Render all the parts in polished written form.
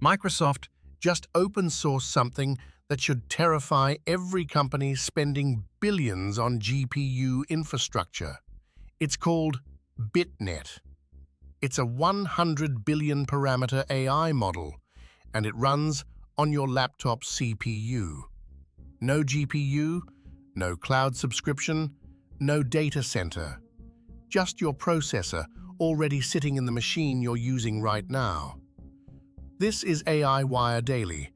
Microsoft just open sourced something that should terrify every company spending billions on GPU infrastructure. It's called BitNet. It's a 100 billion parameter AI model, and it runs on your laptop CPU. No GPU, no cloud subscription, no data center. Just your processor already sitting in the machine you're using right now. This is AI Wire Daily.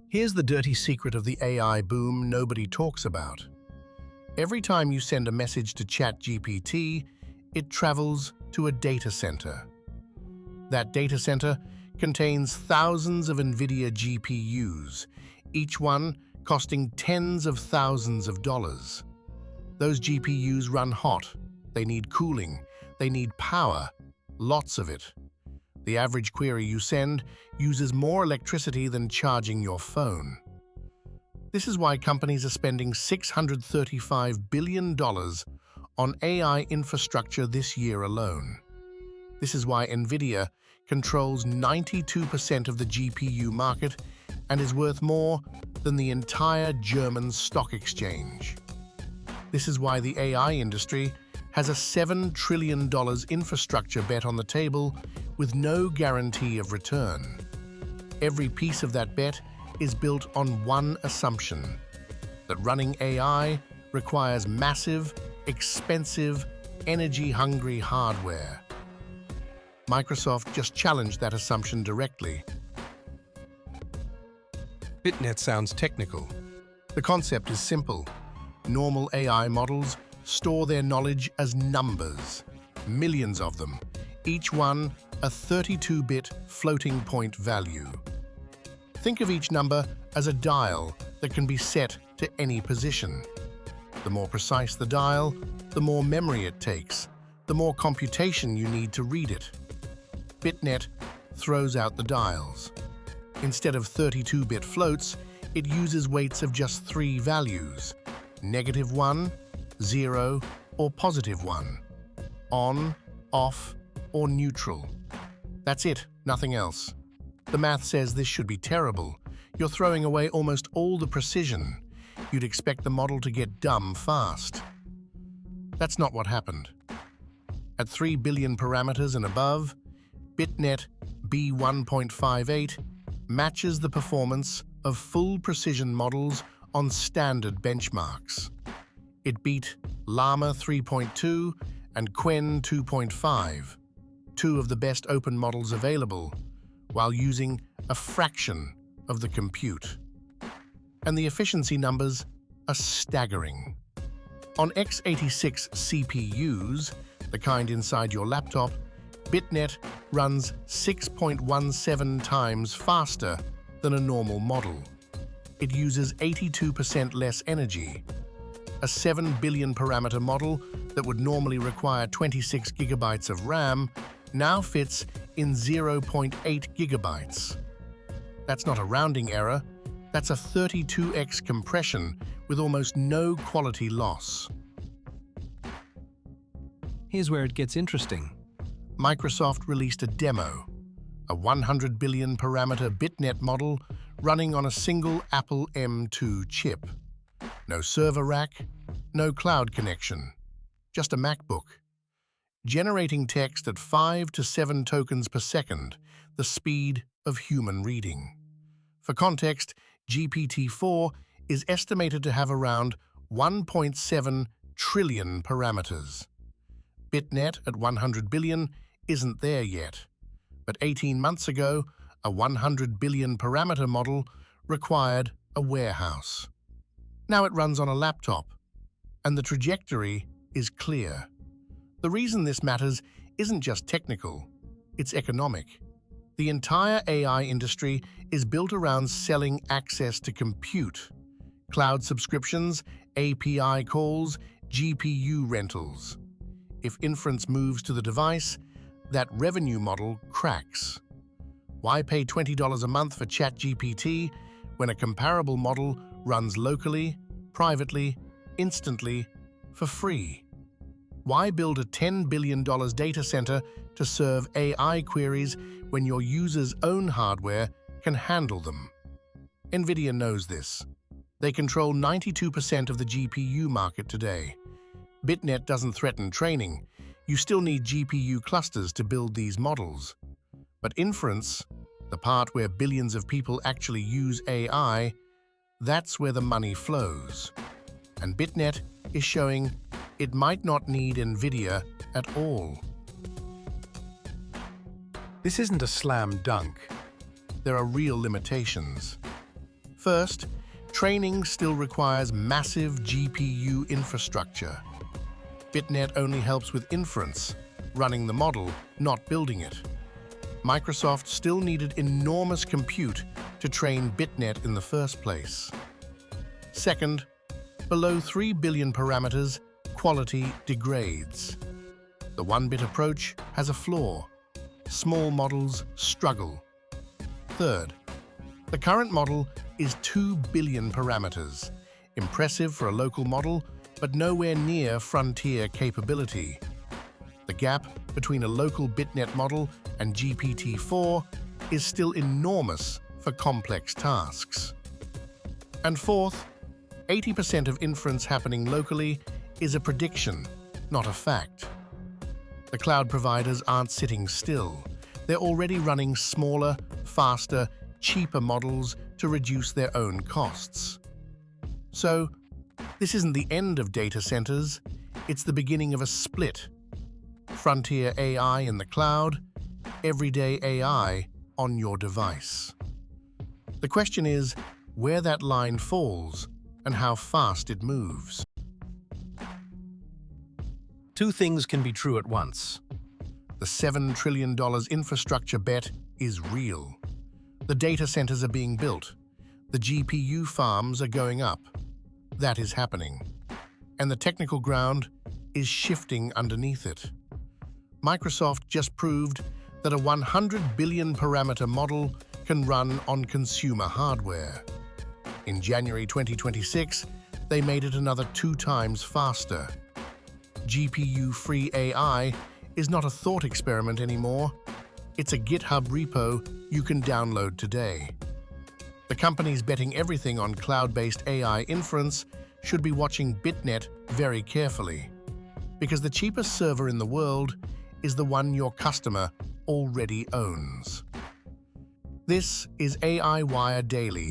Here's the dirty secret of the AI boom nobody talks about. Every time you send a message to ChatGPT, it travels to a data center. That data center contains thousands of Nvidia GPUs, each one costing tens of thousands of dollars. Those GPUs run hot, they need cooling, they need power, lots of it. The average query you send uses more electricity than charging your phone. This is why companies are spending $635 billion on AI infrastructure this year alone. This is why Nvidia controls 92% of the GPU market and is worth more than the entire German stock exchange. This is why the AI industry has a $7 trillion infrastructure bet on the table with no guarantee of return. Every piece of that bet is built on one assumption: that running AI requires massive, expensive, energy-hungry hardware. Microsoft just challenged that assumption directly. BitNet sounds technical. The concept is simple. Normal AI models store their knowledge as numbers, millions of them, each one a 32-bit floating point value. Think of each number as a dial that can be set to any position. The more precise the dial, the more memory it takes, the more computation you need to read it. BitNet throws out the dials. Instead of 32-bit floats, it uses weights of just 3 values: -1, 0, or +1, on, off, or neutral. That's it, nothing else. The math says this should be terrible. You're throwing away almost all the precision. You'd expect the model to get dumb fast. That's not what happened. At 3 billion parameters and above, BitNet B1.58 matches the performance of full precision models on standard benchmarks. It beat Llama 3.2 and Qwen 2.5, two of the best open models available, while using a fraction of the compute. And the efficiency numbers are staggering. On x86 CPUs, the kind inside your laptop, BitNet runs 6.17 times faster than a normal model. It uses 82% less energy. A 7 billion parameter model that would normally require 26 gigabytes of RAM now fits in 0.8 gigabytes. That's not a rounding error, that's a 32x compression with almost no quality loss. Here's where it gets interesting. Microsoft released a demo, a 100 billion parameter BitNet model running on a single Apple M2 chip. No server rack, no cloud connection, just a MacBook. Generating text at 5 to 7 tokens per second, the speed of human reading. For context, GPT-4 is estimated to have around 1.7 trillion parameters. BitNet at 100 billion isn't there yet, but 18 months ago, a 100 billion parameter model required a warehouse. Now it runs on a laptop, and the trajectory is clear. The reason this matters isn't just technical, it's economic. The entire AI industry is built around selling access to compute, cloud subscriptions, API calls, GPU rentals. If inference moves to the device, that revenue model cracks. Why pay $20 a month for ChatGPT when a comparable model runs locally, privately, instantly, for free? Why build a $10 billion data center to serve AI queries when your user's own hardware can handle them. Nvidia knows this. They control 92% of the GPU market today. BitNet doesn't threaten training. You still need GPU clusters to build these models. But inference, the part where billions of people actually use AI, that's where the money flows. And BitNet is showing it might not need Nvidia at all. This isn't a slam dunk. There are real limitations. First, training still requires massive GPU infrastructure. BitNet only helps with inference, running the model, not building it. Microsoft still needed enormous compute to train BitNet in the first place. Second, below 3 billion parameters, quality degrades. The one-bit approach has a flaw. Small models struggle. Third, the current model is 2 billion parameters. Impressive for a local model, but nowhere near frontier capability. The gap between a local BitNet model and GPT-4 is still enormous for complex tasks. And fourth, 80% of inference happening locally is a prediction, not a fact. The cloud providers aren't sitting still. They're already running smaller, faster, cheaper models to reduce their own costs. So, this isn't the end of data centers, it's the beginning of a split. Frontier AI in the cloud, everyday AI on your device. The question is where that line falls and how fast it moves. Two things can be true at once. The $7 trillion infrastructure bet is real. The data centers are being built. The GPU farms are going up. That is happening. And the technical ground is shifting underneath it. Microsoft just proved that a 100 billion parameter model can run on consumer hardware. In January 2026, they made it another 2 times faster. GPU-free AI is not a thought experiment anymore. It's a GitHub repo you can download today. The companies betting everything on cloud-based AI inference should be watching BitNet very carefully, because the cheapest server in the world is the one your customer already owns. This is AI Wire Daily.